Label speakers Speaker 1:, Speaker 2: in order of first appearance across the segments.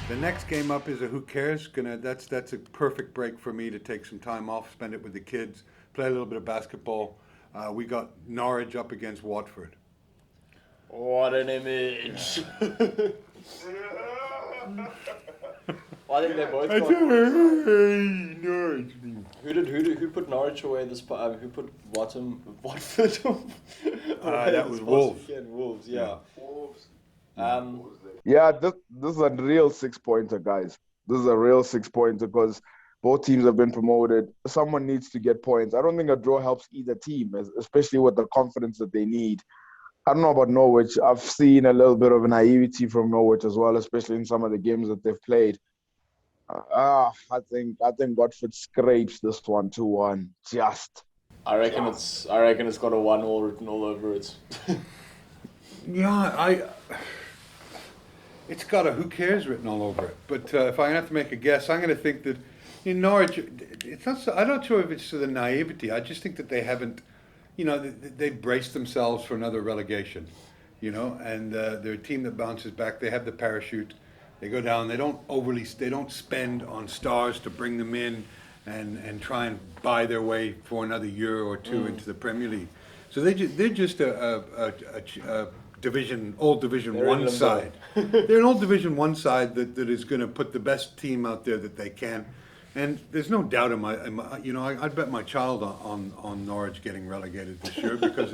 Speaker 1: The next game up is a who cares. That's a perfect break for me to take some time off, spend it with the kids, play a little bit of basketball. We got Norwich up against Watford.
Speaker 2: What an image! Well, I think they both got.
Speaker 1: Norwich.
Speaker 2: Who put Norwich away this? Who put Watford away
Speaker 1: That was
Speaker 2: this past
Speaker 1: Wolves.
Speaker 2: weekend? Wolves, yeah.
Speaker 3: Wolves.
Speaker 2: Um,
Speaker 4: Yeah, this is a real 6-pointer, guys. This is a real 6-pointer because both teams have been promoted. Someone needs to get points. I don't think a draw helps either team, especially with the confidence that they need. I don't know about Norwich. I've seen a little bit of naivety from Norwich as well, especially in some of the games that they've played. I think Watford scrapes this one 2-1. Just
Speaker 2: I reckon it's got a 1-1 written all over it.
Speaker 1: Yeah, it's got a who cares written all over it. But if I have to make a guess, I'm going to think that in Norwich, it's not. I'm not sure if it's to the naivety. I just think that they haven't, they braced themselves for another relegation, and they're a team that bounces back. They have the parachute. They go down. They don't spend on stars to bring them in, and try and buy their way for another year or two into the Premier League. So they're just a old Division
Speaker 2: They're in
Speaker 1: One
Speaker 2: limbo.
Speaker 1: side. They're an old Division One side that is going to put the best team out there that they can, and there's no doubt in I'd bet my child on Norwich getting relegated this year because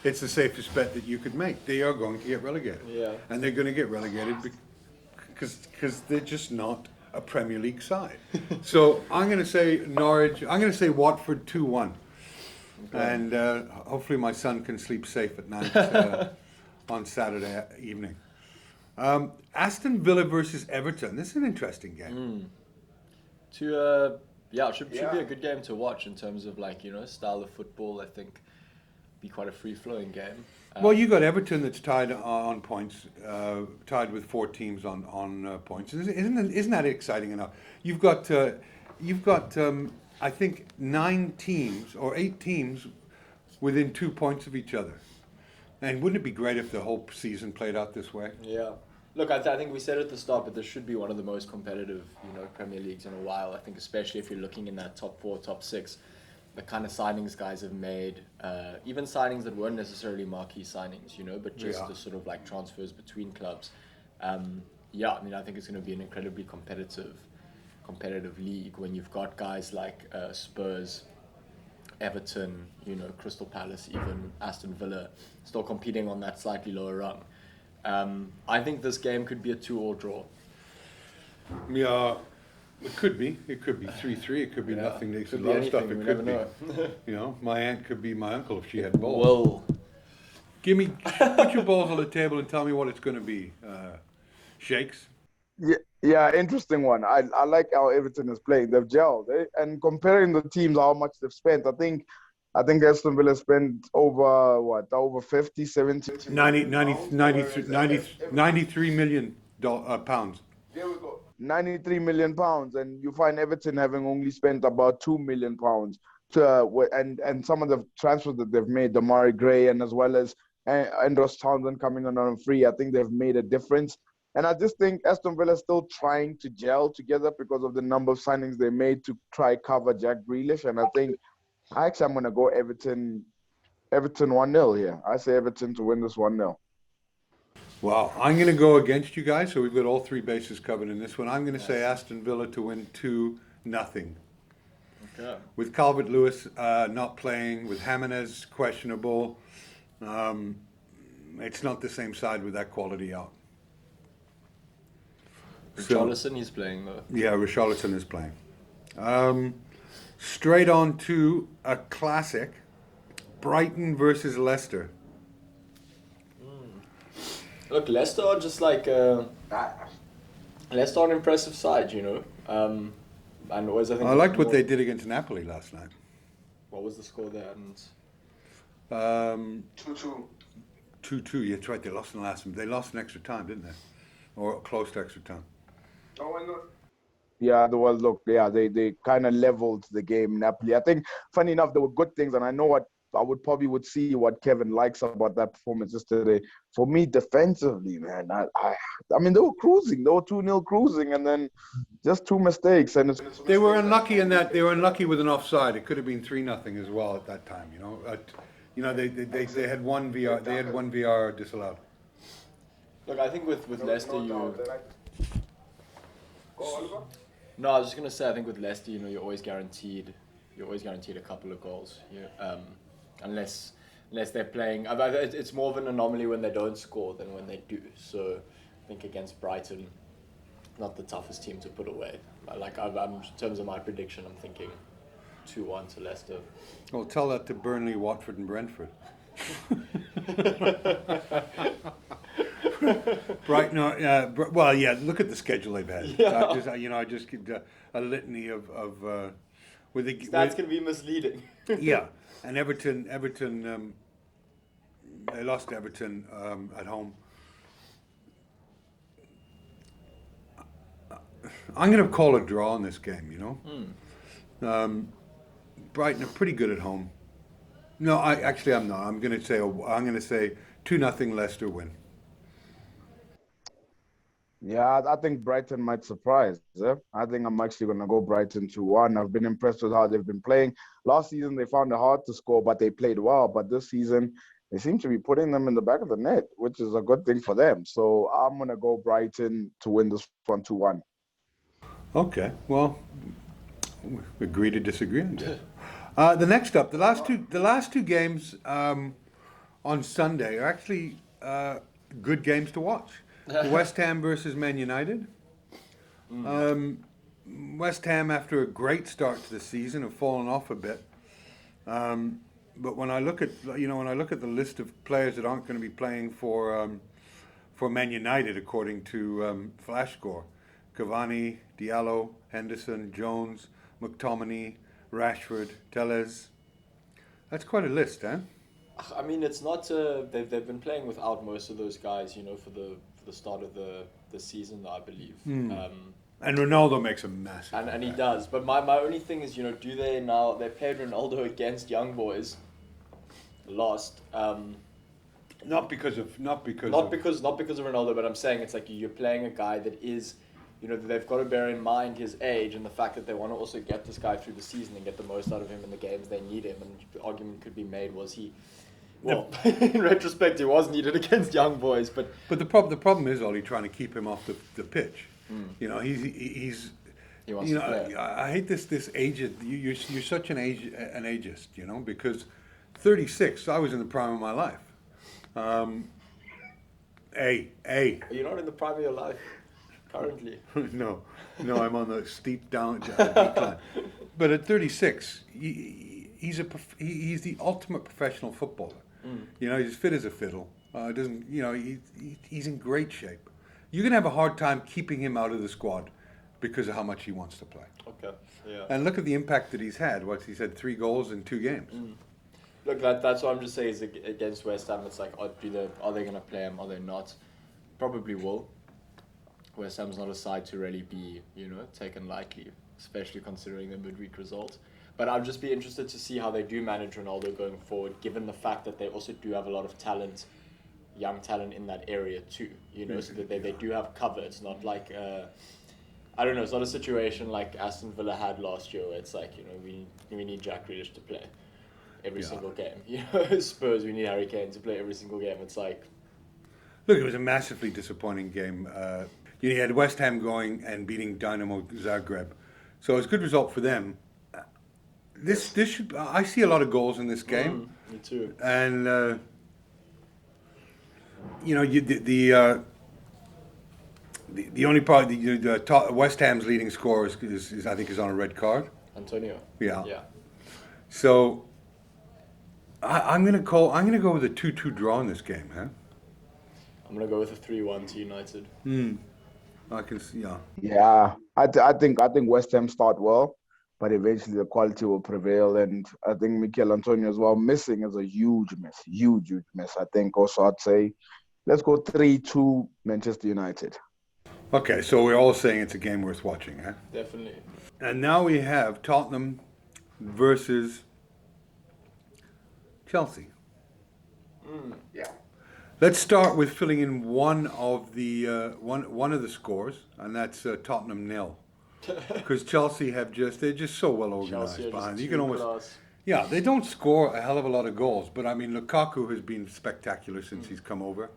Speaker 1: it's the safest bet that you could make. They are going to get relegated,
Speaker 2: Yeah.
Speaker 1: and they're going to get relegated because they're just not a Premier League side. So I'm going to say Norwich. I'm going to say Watford 2-1. And hopefully my son can sleep safe at night on Saturday evening. Aston Villa versus Everton. This is an interesting game.
Speaker 2: It should be a good game to watch in terms of style of football. I think be quite a free flowing game.
Speaker 1: Well, you got Everton that's tied on points, tied with 4 teams on points. Isn't that exciting enough? You've got I think 9 teams or 8 teams within 2 points of each other. And wouldn't it be great if the whole season played out this way?
Speaker 2: Yeah. Look, I think we said at the start, but this should be one of the most competitive, Premier Leagues in a while. I think especially if you're looking in that top 4, top 6, the kind of signings guys have made, even signings that weren't necessarily marquee signings, but just the sort of transfers between clubs. I think it's going to be an incredibly competitive league when you've got guys like Spurs, Everton, Crystal Palace, even Aston Villa, still competing on that slightly lower rung. I think this game could be a 2-2 draw.
Speaker 1: Yeah, it could be. It could be 3-3. It could be nothing. There's a
Speaker 2: Could
Speaker 1: lot
Speaker 2: be
Speaker 1: of stuff.
Speaker 2: anything,
Speaker 1: It
Speaker 2: we
Speaker 1: could
Speaker 2: never
Speaker 1: be.
Speaker 2: know.
Speaker 1: My aunt could be my uncle if she had balls.
Speaker 2: Well,
Speaker 1: Put your balls on the table and tell me what it's going to be. Shakes.
Speaker 4: yeah, interesting one. I like how Everton is playing. They've gelled, and comparing the teams, how much they've spent. I think Aston Villa spent over 50, 70,
Speaker 1: 93 million pounds.
Speaker 4: There we go. 93 million pounds, and you find Everton having only spent about 2 million pounds. And some of the transfers that they've made, Damari Gray and as well as Andros Townsend coming on free, I think they've made a difference. And I just think Aston Villa is still trying to gel together because of the number of signings they made to try cover Jack Grealish. And I'm going to go Everton 1-0 here. I say Everton to win this 1-0.
Speaker 1: Well, I'm going to go against you guys, so we've got all 3 bases covered in this one. I'm going to say Aston Villa to win 2-0.
Speaker 2: okay.
Speaker 1: With Calvert-Lewis not playing, with Jimenez questionable, it's not the same side with that quality out.
Speaker 2: Richarlison, he's playing though.
Speaker 1: Yeah, Richarlison is playing. Straight on to a classic, Brighton versus Leicester.
Speaker 2: Look, Leicester are just Leicester are an impressive side, and always I think.
Speaker 1: I liked what they did against Napoli last night.
Speaker 2: What was the score there? And
Speaker 3: 2-2.
Speaker 1: 2-2, yeah, that's right, they lost in the last one. They lost in extra time, didn't they? Or close to extra time.
Speaker 3: Oh, and look.
Speaker 4: Yeah, they kind of leveled the game, Napoli. I think, funny enough, there were good things, and I know what would probably see what Kevin likes about that performance yesterday. For me, defensively, man, I mean, they were cruising. They were 2-0 cruising, and then just two mistakes. And it's
Speaker 1: They were unlucky in that they were unlucky with an offside. It could have been 3-0 as well at that time. They had one VR. They had one VR disallowed.
Speaker 2: Look, I think with Leicester,
Speaker 3: Go, Oliver.
Speaker 2: No, I was just gonna say, I think with Leicester, you're always guaranteed a couple of goals. Unless they're playing. It's more of an anomaly when they don't score than when they do. So, I think against Brighton, not the toughest team to put away. In terms of my prediction, I'm thinking 2-1 to Leicester.
Speaker 1: Well, tell that to Burnley, Watford, and Brentford. Brighton. Well, yeah. Look at the schedule they've had.
Speaker 2: Yeah.
Speaker 1: I just give a litany of
Speaker 2: That's going to be misleading.
Speaker 1: Yeah, and Everton. They lost to Everton at home. I'm going to call a draw in this game. Brighton are pretty good at home. No, I'm not. I'm going to say 2-0 Leicester win.
Speaker 4: Yeah, I think Brighton might surprise. I think I'm actually going to go Brighton 2-1. I've been impressed with how they've been playing. Last season, they found it hard to score, but they played well. But this season, they seem to be putting them in the back of the net, which is a good thing for them. So I'm going to go Brighton to win this one 2-1.
Speaker 1: Okay, well, we agree to disagree on that. The next up, the last two games on Sunday are actually good games to watch. West Ham versus Man United. West Ham, after a great start to the season, have fallen off a bit. But when I look at the list of players that aren't going to be playing for Man United, according to FlashScore, Keohane, Diallo, Henderson, Jones, McTominay, Rashford, Tellez. That's quite a list, eh?
Speaker 2: I mean, it's not. They've been playing without most of those guys, for the start of the season, I believe.
Speaker 1: And Ronaldo makes a massive
Speaker 2: and he does. But my only thing is, do they now? They played Ronaldo against young boys. Lost.
Speaker 1: Not because of
Speaker 2: Ronaldo, but I'm saying it's like you're playing a guy that is, they've got to bear in mind his age and the fact that they want to also get this guy through the season and get the most out of him in the games they need him. And the argument could be made, was he? Well, in retrospect, he was needed against young boys, but
Speaker 1: the problem is, Ollie, trying to keep him off the pitch. He's.
Speaker 2: He wants to play.
Speaker 1: I hate this age. You're such an ageist, because 36. I was in the prime of my life.
Speaker 2: You're not in the prime of your life currently.
Speaker 1: No, I'm on the steep decline. But at 36, he's the ultimate professional footballer. He's fit as a fiddle. He's in great shape. You're gonna have a hard time keeping him out of the squad because of how much he wants to play.
Speaker 2: Okay, yeah.
Speaker 1: And look at the impact that he's had. He's had 3 goals in 2 games.
Speaker 2: Look, that's what I'm just saying is against West Ham. It's like, are they gonna play him? Are they not? Probably will. West Ham's not a side to really be, taken lightly, especially considering the midweek result. But I'll just be interested to see how they do manage Ronaldo going forward, given the fact that they also do have a lot of talent, young talent in that area too. So that they do have cover. It's not like I don't know. It's not a situation like Aston Villa had last year, where it's like we need Jack Grealish to play every single game. Spurs, we need Harry Kane to play every single game. It's like,
Speaker 1: look, it was a massively disappointing game. You had West Ham going and beating Dynamo Zagreb, so it's a good result for them. This should. I see a lot of goals in this game.
Speaker 2: Me too.
Speaker 1: And the only part, West Ham's leading scorer is I think is on a red card.
Speaker 2: Antonio.
Speaker 1: Yeah.
Speaker 2: Yeah.
Speaker 1: So I'm gonna go with a 2-2 draw in this game, huh?
Speaker 2: I'm gonna go with a 3-1 to United.
Speaker 1: I can see. Yeah.
Speaker 4: Yeah, I think West Ham start well, but eventually the quality will prevail. And I think Mikel Antonio as well missing is a huge miss. Huge miss. I think also I'd say let's go 3-2 Manchester United.
Speaker 1: Okay, so we're all saying it's a game worth watching, huh?
Speaker 2: Definitely.
Speaker 1: And now we have Tottenham versus Chelsea.
Speaker 3: Yeah.
Speaker 1: Let's start with filling in one of the scores, and that's Tottenham 0. Because Chelsea they're just so well organized
Speaker 2: Chelsea are
Speaker 1: behind.
Speaker 2: just
Speaker 1: You can
Speaker 2: too
Speaker 1: almost,
Speaker 2: class.
Speaker 1: yeah, they don't score a hell of a lot of goals, but I mean Lukaku has been spectacular since he's come over.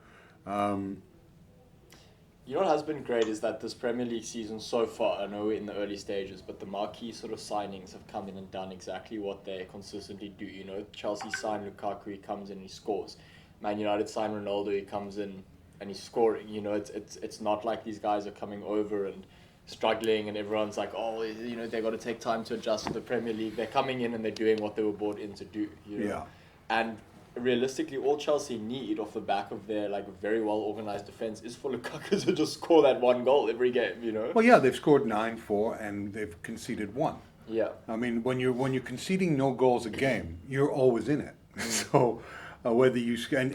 Speaker 2: You know what has been great is that this Premier League season so far, I know we're in the early stages, but the marquee sort of signings have come in and done exactly what they consistently do. You know, Chelsea signed Lukaku, he comes in, he scores. Man United signed Ronaldo, he comes in and he's scoring. You know, it's not like these guys are coming over and struggling and everyone's like, oh, you know, they've got to take time to adjust to the Premier League. They're coming in and they're doing what they were brought in to do. You know?
Speaker 1: Yeah.
Speaker 2: And realistically, all Chelsea need off the back of their like very well organized defense is for Lukaku to just score that one goal every game. You know.
Speaker 1: Well, yeah, they've scored 9-4 and they've conceded 1.
Speaker 2: Yeah.
Speaker 1: I mean, when you're conceding no goals a game, you're always in it. So whether you and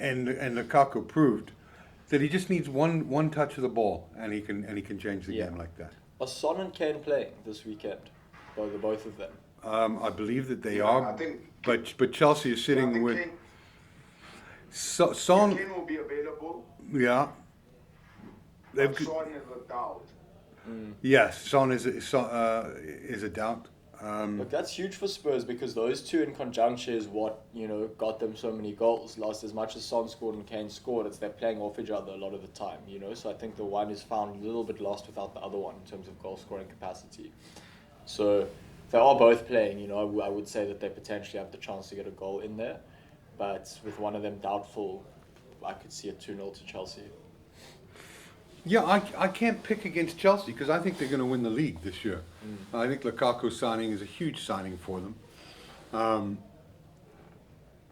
Speaker 1: Lukaku proved that he just needs one touch of the ball and he can change the game like that.
Speaker 2: Are Son and Kane playing this weekend? Both of them.
Speaker 1: I believe that they
Speaker 3: Yeah,
Speaker 1: are,
Speaker 3: I think-
Speaker 1: but Chelsea is
Speaker 3: I
Speaker 1: sitting
Speaker 3: think
Speaker 1: with
Speaker 3: Kane,
Speaker 1: Son.
Speaker 3: Kane will be available.
Speaker 1: Yeah, they've
Speaker 3: But Son is a doubt.
Speaker 1: yes, Son is a doubt.
Speaker 2: Look, that's huge for Spurs because those two in conjunction is what, you know, got them so many goals. Last, as much as Son scored and Kane scored, it's they're playing off each other a lot of the time, you know. So I think the one is found a little bit lost without the other one in terms of goal scoring capacity. So they are both playing, you know. I would say that they potentially have the chance to get a goal in there, but with one of them doubtful, I could see a 2-0 to Chelsea.
Speaker 1: Yeah, I can't pick against Chelsea because I think they're going to win the league this year. I think Lukaku's signing is a huge signing for them.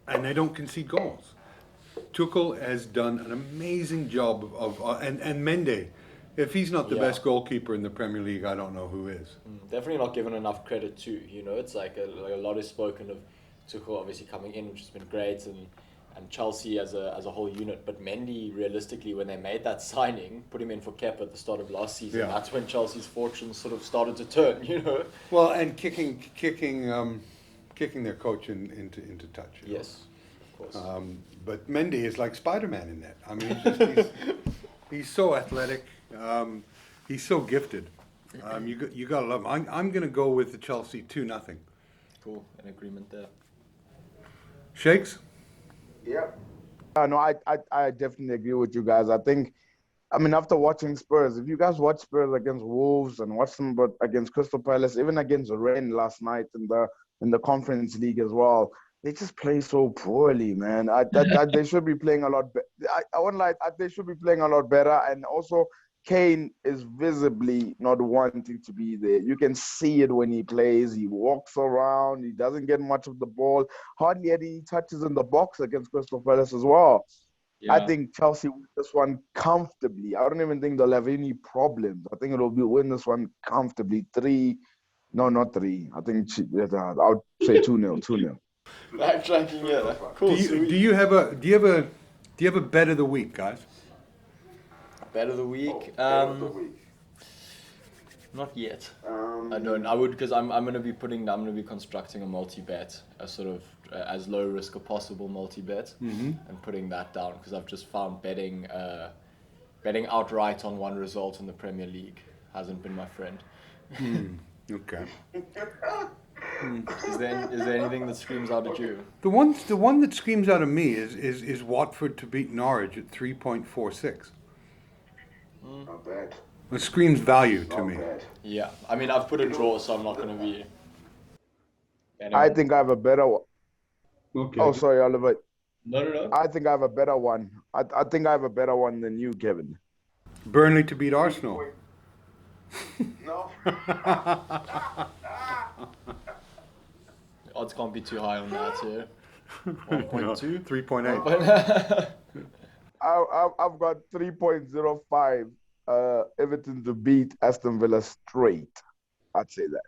Speaker 1: And they don't concede goals. Tuchel has done an amazing job and Mendy, if he's not the best goalkeeper in the Premier League, I don't know who is.
Speaker 2: Definitely not given enough credit too. You know, it's like a lot is spoken of Tuchel obviously coming in, which has been great, and Chelsea as a whole unit. But Mendy, realistically, when they made that signing, put him in for Kepa at the start of last season,
Speaker 1: Yeah.
Speaker 2: that's when Chelsea's fortunes sort of started to turn, you know.
Speaker 1: Well, and kicking their coach into touch. You know?
Speaker 2: Yes, of course.
Speaker 1: But Mendy is like Spider-Man in that. I mean, he's so athletic. He's so gifted. You gotta love him. I'm gonna go with the Chelsea 2-0.
Speaker 2: Cool, an agreement there.
Speaker 1: Shakes?
Speaker 3: Yeah.
Speaker 4: No, I definitely agree with you guys. I mean, after watching Spurs, if you guys watch Spurs against Wolves and watch them but against Crystal Palace, even against Rennes last night in the Conference League as well, they just play so poorly, man. They should be playing a lot better. I won't lie, they should be playing a lot better. And also, Kane is visibly not wanting to be there. You can see it when he plays. He walks around. He doesn't get much of the ball. Hardly any touches in the box against Crystal Palace as well.
Speaker 2: Yeah.
Speaker 4: I think Chelsea win this one comfortably. I don't even think they'll have any problems. I think it'll be win this one comfortably. 3, no, not 3. I think I would say 2-0. 2-0.
Speaker 2: Backtracking, yeah. Cool.
Speaker 1: Do you have a bet of the week, guys?
Speaker 2: Bet of the week?
Speaker 3: Oh, of the week.
Speaker 2: Not yet. I don't. I would, because I'm gonna be constructing a multi-bet, a sort of as low risk a possible multi-bet, and putting that down because I've just found betting outright on one result in the Premier League hasn't been my friend.
Speaker 1: Okay.
Speaker 2: Is there anything that screams out at you?
Speaker 1: The one that screams out of me is Watford to beat Norwich at 3.46.
Speaker 3: Not bad.
Speaker 1: It screams value to
Speaker 3: Not
Speaker 1: me.
Speaker 3: bad.
Speaker 2: Yeah, I mean I've put a draw, so I'm not gonna be.
Speaker 4: I think I have a better one.
Speaker 1: Okay.
Speaker 4: Oh, sorry, Oliver.
Speaker 2: No.
Speaker 4: I think I have a better one. I think I have a better one than you, Kevin.
Speaker 1: Burnley to beat Arsenal.
Speaker 3: No.
Speaker 2: Odds can't be too high on that. Yeah. 1.2.
Speaker 1: 3.8.
Speaker 4: I've got 3.05 Everton to beat Aston Villa straight. I'd say that.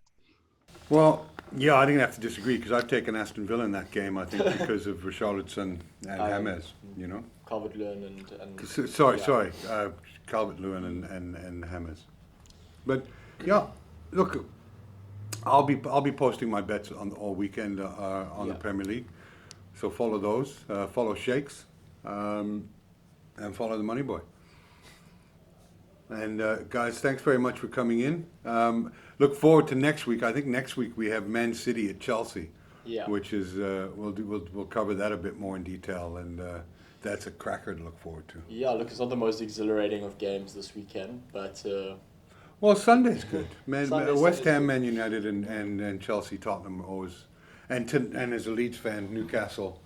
Speaker 1: Well, yeah, I think I have to disagree because I've taken Aston Villa in that game. I think because of Richarlison and James. You know.
Speaker 2: Calvert-Lewin and
Speaker 1: Sorry,
Speaker 2: yeah.
Speaker 1: Calvert-Lewin and James. But yeah, look, I'll be posting my bets on all weekend on the Premier League. So follow those, follow Shakes, and follow the Money Boy. And guys, thanks very much for coming in. Look forward to next week. I think next week we have Man City at Chelsea, which is we'll cover that a bit more in detail, and that's a cracker to look forward to.
Speaker 2: Yeah, look, it's not the most exhilarating of games this weekend, but
Speaker 1: Well, Sunday's good.
Speaker 2: Sunday's
Speaker 1: West Ham,
Speaker 2: good.
Speaker 1: Man United, and Chelsea, Tottenham always, and as a Leeds fan, Newcastle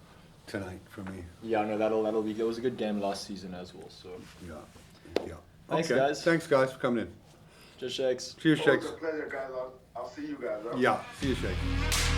Speaker 1: tonight for me.
Speaker 2: yeah, no, that'll be. It was a good game last season as well. So
Speaker 1: Yeah.
Speaker 2: Thanks,
Speaker 1: Okay.
Speaker 2: guys.
Speaker 1: Thanks, guys, for coming in.
Speaker 2: just Shakes.
Speaker 1: Cheers,
Speaker 3: Oh,
Speaker 1: Shakes.
Speaker 3: it's a pleasure, guys. I'll see you guys. Huh?
Speaker 1: Yeah, see you, Shakes.